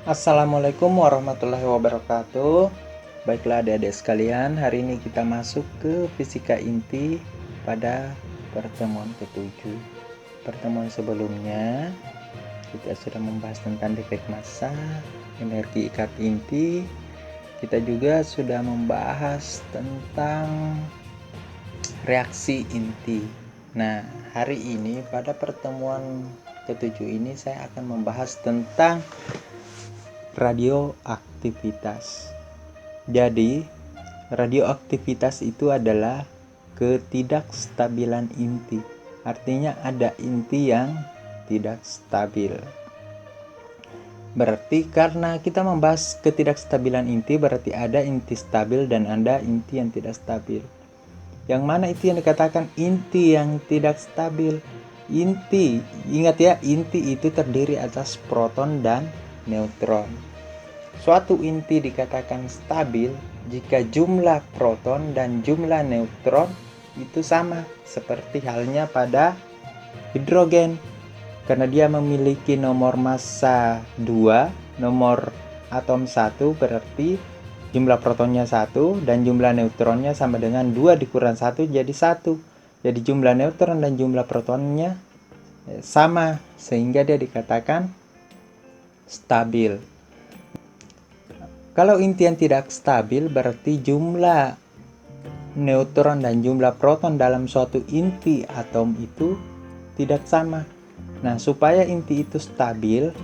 Assalamualaikum warahmatullahi wabarakatuh. Baiklah adik-adik sekalian, hari ini kita masuk ke fisika inti pada pertemuan ke-7. Pertemuan sebelumnya kita sudah membahas tentang defek massa, energi ikat inti. Kita juga sudah membahas tentang reaksi inti. Nah, hari ini pada pertemuan ke-7 ini saya akan membahas tentang radioaktivitas. Jadi, radioaktivitas itu adalah ketidakstabilan inti. Artinya ada inti yang tidak stabil. Berarti karena kita membahas ketidakstabilan inti, berarti ada inti stabil dan ada inti yang tidak stabil. Yang mana itu yang dikatakan inti yang tidak stabil? Inti, ingat ya, inti itu terdiri atas proton dan neutron. Suatu inti dikatakan stabil jika jumlah proton dan jumlah neutron itu sama, seperti halnya pada hidrogen. Karena dia memiliki nomor massa 2, nomor atom 1, berarti jumlah protonnya 1 dan jumlah neutronnya sama dengan 2 dikurang 1 jadi 1. Jadi jumlah neutron dan jumlah protonnya sama, sehingga dia dikatakan stabil. Kalau inti yang tidak stabil berarti jumlah neutron dan jumlah proton dalam suatu inti atom itu tidak sama. Nah, supaya inti itu stabil,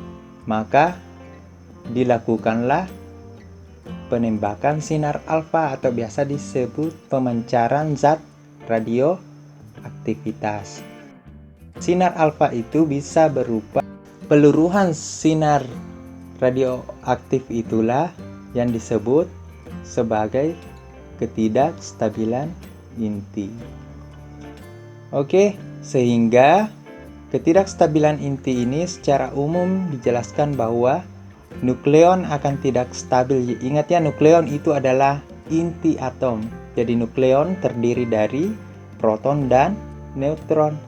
maka dilakukanlah penembakan sinar alfa atau biasa disebut pemancaran zat radioaktivitas. Sinar alfa itu bisa berupa peluruhan sinar radioaktif, itulah yang disebut sebagai ketidakstabilan inti. Oke, sehingga ketidakstabilan inti ini secara umum dijelaskan bahwa nukleon akan tidak stabil. Ingat ya, nukleon itu adalah inti atom. Jadi nukleon terdiri dari proton dan neutron.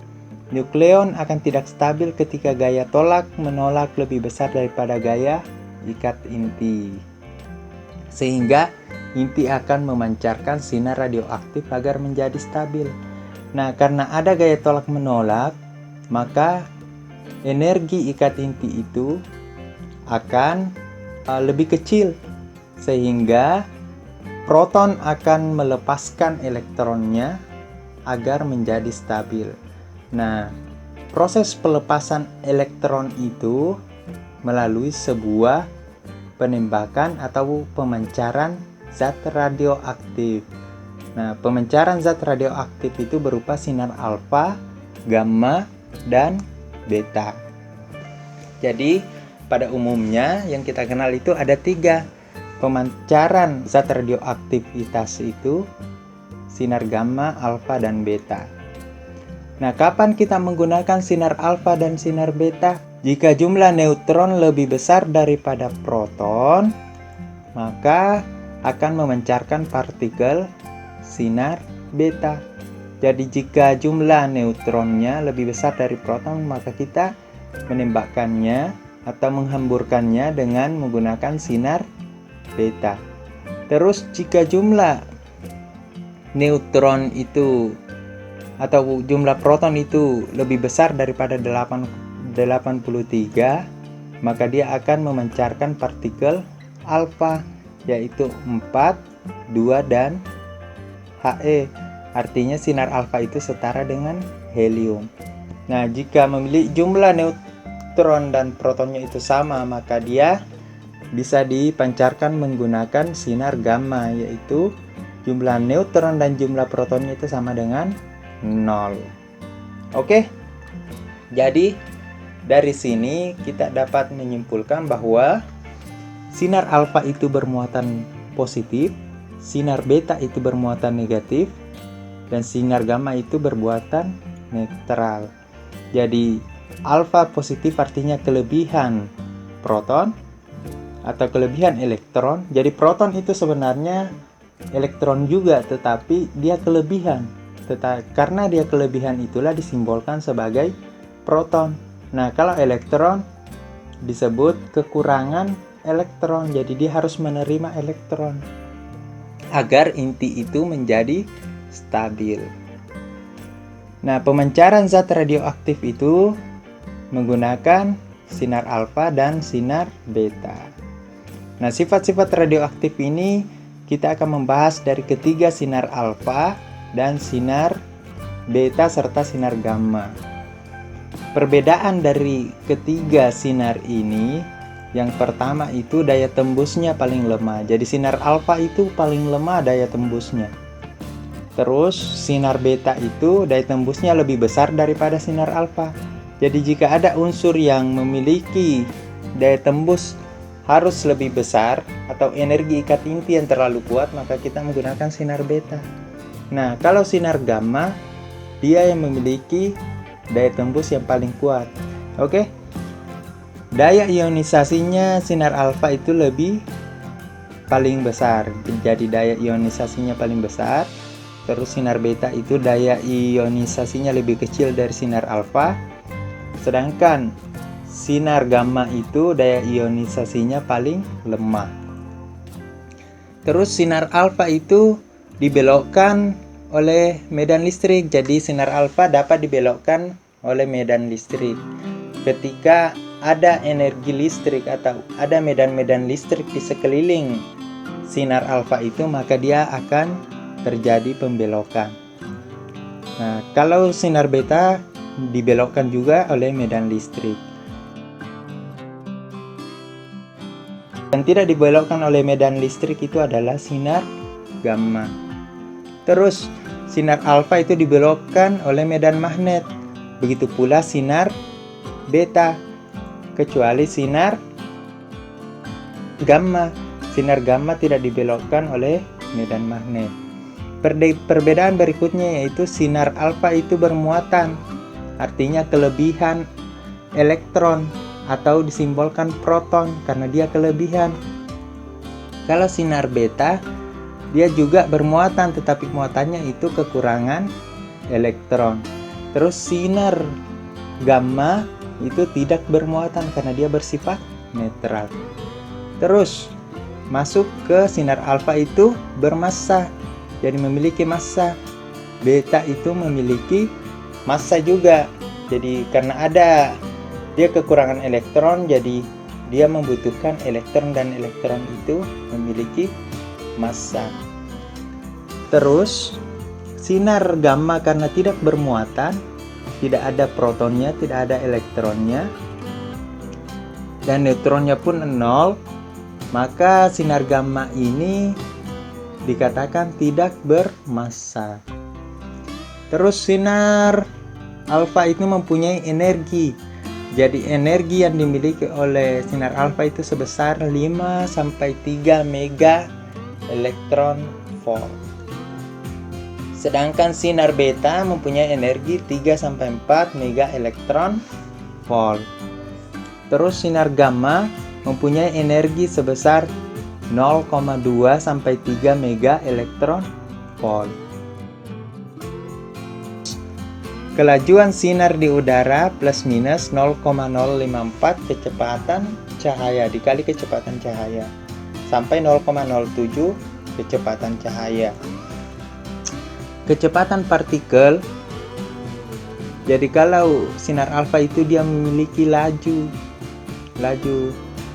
Nukleon akan tidak stabil ketika gaya tolak menolak lebih besar daripada gaya ikat inti. Sehingga inti akan memancarkan sinar radioaktif agar menjadi stabil. Nah, karena ada gaya tolak menolak, maka energi ikat inti itu akan lebih kecil, sehingga proton akan melepaskan elektronnya agar menjadi stabil. Nah, proses pelepasan elektron itu melalui sebuah penembakan atau pemancaran zat radioaktif. Nah, pemancaran zat radioaktif itu berupa sinar alfa, gamma, dan beta. Jadi, pada umumnya yang kita kenal itu ada 3 pemancaran zat radioaktivitas itu: sinar gamma, alfa, dan beta. Nah, kapan kita menggunakan sinar alfa dan sinar beta? Jika jumlah neutron lebih besar daripada proton, maka akan memancarkan partikel sinar beta. Jadi jika jumlah neutronnya lebih besar dari proton, maka kita menembakkannya atau menghamburkannya dengan menggunakan sinar beta. Terus jika jumlah neutron itu atau jumlah proton itu lebih besar daripada 83, maka dia akan memancarkan partikel alfa, yaitu 4, 2, dan He. Artinya sinar alfa itu setara dengan helium. Nah, jika memiliki jumlah neutron dan protonnya itu sama, maka dia bisa dipancarkan menggunakan sinar gamma, yaitu jumlah neutron dan jumlah protonnya itu sama dengan 0. Oke, jadi dari sini kita dapat menyimpulkan bahwa sinar alfa itu bermuatan positif, sinar beta itu bermuatan negatif, dan sinar gamma itu bermuatan netral. Jadi alfa positif artinya kelebihan proton atau kelebihan elektron. Jadi proton itu sebenarnya elektron juga, tetapi dia kelebihan. Karena dia kelebihan itulah disimbolkan sebagai proton. Nah, kalau elektron disebut kekurangan elektron, jadi dia harus menerima elektron agar inti itu menjadi stabil. Nah, pemancaran zat radioaktif itu menggunakan sinar alfa dan sinar beta. Nah, sifat-sifat radioaktif ini kita akan membahas dari ketiga sinar alfa dan sinar beta serta sinar gamma. Perbedaan dari ketiga sinar ini, yang pertama itu daya tembusnya paling lemah. Jadi sinar alfa itu paling lemah daya tembusnya. Terus sinar beta itu daya tembusnya lebih besar daripada sinar alfa. Jadi jika ada unsur yang memiliki daya tembus harus lebih besar atau energi ikat inti yang terlalu kuat, maka kita menggunakan sinar beta. Nah, kalau sinar gamma, dia yang memiliki daya tembus yang paling kuat. Oke? Daya ionisasinya sinar alfa itu paling besar. Jadi daya ionisasinya paling besar. Terus sinar beta itu daya ionisasinya lebih kecil dari sinar alfa. Sedangkan sinar gamma itu daya ionisasinya paling lemah. Terus sinar alfa itu dibelokkan oleh medan listrik. Jadi sinar alfa dapat dibelokkan oleh medan listrik. Ketika ada energi listrik atau ada medan-medan listrik di sekeliling sinar alfa itu, maka dia akan terjadi pembelokan. Nah, kalau sinar beta dibelokkan juga oleh medan listrik. Yang tidak dibelokkan oleh medan listrik itu adalah sinar gamma. Terus sinar alfa itu dibelokkan oleh medan magnet. Begitu pula sinar beta, kecuali sinar gamma. Sinar gamma tidak dibelokkan oleh medan magnet. Perbedaan berikutnya yaitu sinar alfa itu bermuatan, artinya kelebihan elektron atau disimbolkan proton karena dia kelebihan. Kalau sinar beta, dia juga bermuatan tetapi muatannya itu kekurangan elektron. Terus sinar gamma itu tidak bermuatan karena dia bersifat netral. Terus masuk ke sinar alfa itu bermassa, jadi memiliki massa. Beta itu memiliki massa juga. Jadi karena ada dia kekurangan elektron, jadi dia membutuhkan elektron dan elektron itu memiliki massa. Terus sinar gamma karena tidak bermuatan, tidak ada protonnya, tidak ada elektronnya, dan neutronnya pun 0, maka sinar gamma ini dikatakan tidak bermassa. Terus sinar alfa itu mempunyai energi. Jadi energi yang dimiliki oleh sinar alfa itu sebesar 5 sampai 3 mega elektron volt. Sedangkan sinar beta mempunyai energi 3 sampai 4 mega elektron volt. Terus sinar gamma mempunyai energi sebesar 0,2 sampai 3 mega elektron volt. Kelajuan sinar di udara plus minus 0,054 kecepatan cahaya dikali kecepatan cahaya sampai 0,07 kecepatan cahaya. Kecepatan partikel, jadi kalau sinar alfa itu dia memiliki laju.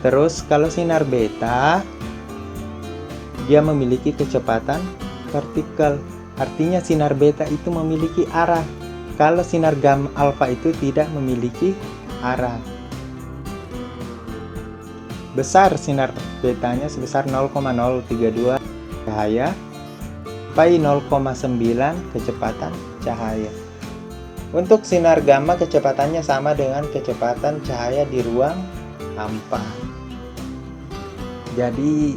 Terus kalau sinar beta dia memiliki kecepatan partikel, artinya sinar beta itu memiliki arah. Kalau sinar gamma alfa itu tidak memiliki arah. Besar sinar betanya sebesar 0,032 cahaya sampai 0,9 kecepatan cahaya. Untuk sinar gamma kecepatannya sama dengan kecepatan cahaya di ruang hampa. Jadi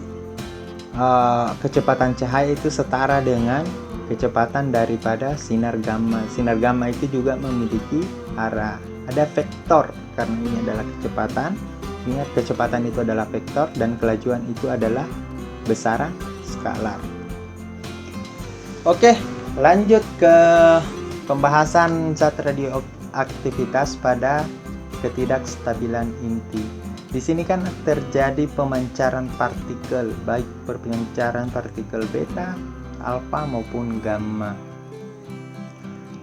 kecepatan cahaya itu setara dengan kecepatan daripada sinar gamma. Sinar gamma itu juga memiliki arah. Ada vektor karena ini adalah kecepatan. Ingat, kecepatan itu adalah vektor dan kelajuan itu adalah besaran skalar. Oke, lanjut ke pembahasan zat radioaktivitas pada ketidakstabilan inti. Di sini kan terjadi pemancaran partikel, baik pemancaran partikel beta, alfa maupun gamma.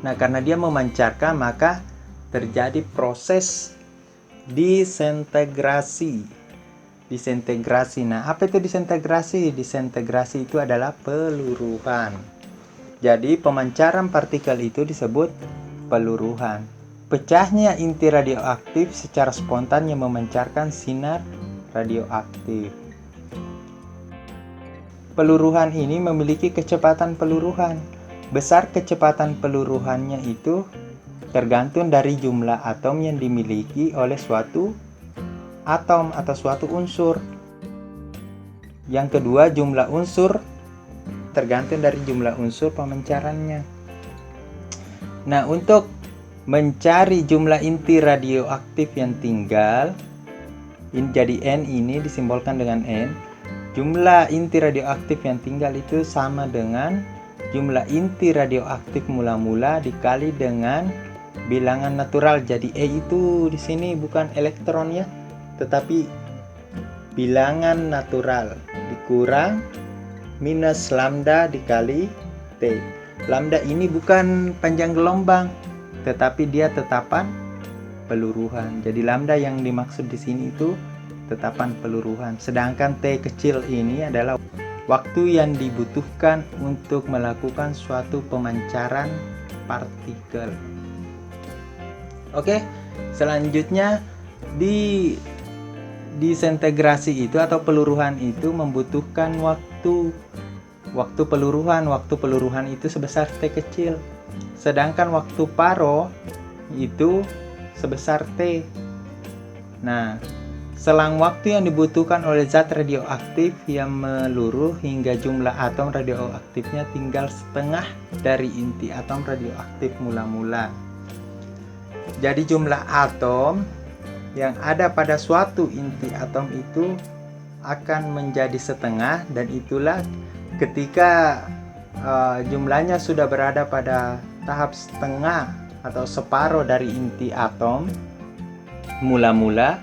Nah, karena dia memancarkan, maka terjadi proses disintegrasi. Nah, apa itu disintegrasi? Disintegrasi itu adalah peluruhan. Jadi, pemancaran partikel itu disebut peluruhan. Pecahnya inti radioaktif secara spontan yang memancarkan sinar radioaktif. Peluruhan ini memiliki kecepatan peluruhan. Besar kecepatan peluruhannya itu tergantung dari jumlah atom yang dimiliki oleh suatu atom atau suatu unsur. Yang kedua, jumlah unsur tergantung dari jumlah unsur pemancarannya. Nah, untuk mencari jumlah inti radioaktif yang tinggal, jadi N ini disimbolkan dengan N. Jumlah inti radioaktif yang tinggal itu sama dengan jumlah inti radioaktif mula-mula dikali dengan bilangan natural. Jadi E itu di sini bukan elektron ya, tetapi bilangan natural dikurang minus lambda dikali T. Lambda ini bukan panjang gelombang, tetapi dia tetapan peluruhan. Jadi lambda yang dimaksud di sini itu tetapan peluruhan. Sedangkan T kecil ini adalah waktu yang dibutuhkan untuk melakukan suatu pemancaran partikel. Oke, selanjutnya disintegrasi itu atau peluruhan itu membutuhkan waktu peluruhan itu sebesar T kecil. Sedangkan waktu paro itu sebesar T. Nah, selang waktu yang dibutuhkan oleh zat radioaktif yang meluruh hingga jumlah atom radioaktifnya tinggal setengah dari inti atom radioaktif mula-mula. Jadi jumlah atom yang ada pada suatu inti atom itu akan menjadi setengah, dan itulah ketika jumlahnya sudah berada pada tahap setengah atau separuh dari inti atom mula-mula,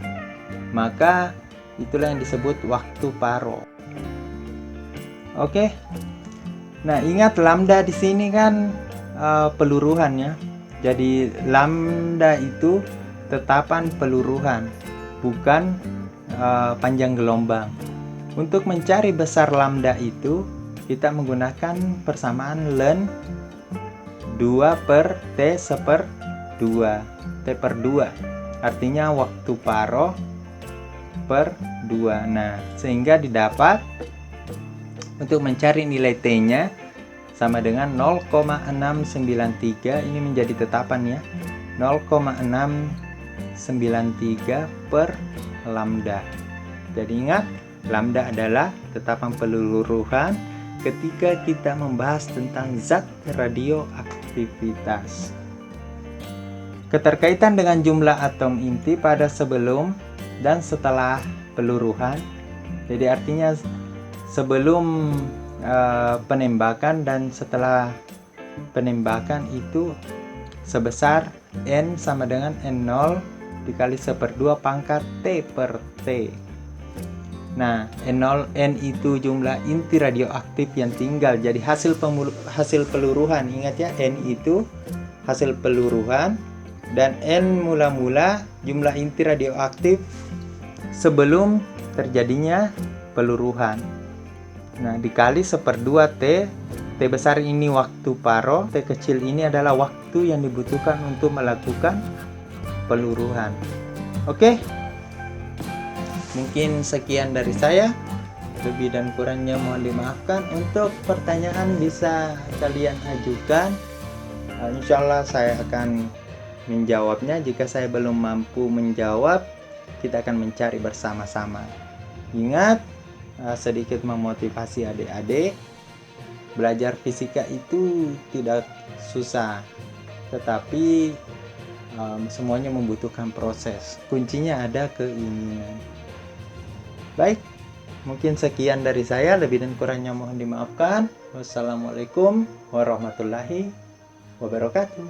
maka itulah yang disebut waktu paro. Oke. Nah, ingat lambda di sini kan peluruhannya. Jadi lambda itu tetapan peluruhan, bukan panjang gelombang. Untuk mencari besar lambda itu, kita menggunakan persamaan ln 2 per T seper 2. T per 2 artinya waktu paro per 2. Nah, sehingga didapat untuk mencari nilai T-nya sama dengan 0,693. Ini menjadi tetapan ya, 0,693 per lambda. Jadi ingat, lambda adalah tetapan peluruhan ketika kita membahas tentang zat radioaktivitas. Keterkaitan dengan jumlah atom inti pada sebelum dan setelah peluruhan. Jadi artinya sebelum penembakan dan setelah penembakan itu sebesar N sama dengan N0 dikali 1/2 pangkat T per T. Nah, N itu jumlah inti radioaktif yang tinggal. Jadi hasil peluruhan, ingat ya, N itu hasil peluruhan, dan N mula-mula jumlah inti radioaktif sebelum terjadinya peluruhan. Nah, dikali 1/2 T. T besar ini waktu paro, T kecil ini adalah waktu yang dibutuhkan untuk melakukan peluruhan. Oke? Mungkin sekian dari saya. Lebih dan kurangnya mohon dimaafkan. Untuk pertanyaan bisa kalian ajukan. Insya Allah saya akan menjawabnya. Jika saya belum mampu menjawab, kita akan mencari bersama-sama. Ingat, sedikit memotivasi adik-adik. Belajar fisika itu tidak susah, tetapi semuanya membutuhkan proses. Kuncinya ada keinginan. Baik, mungkin sekian dari saya. Lebih dan kurangnya mohon dimaafkan. Wassalamualaikum warahmatullahi wabarakatuh.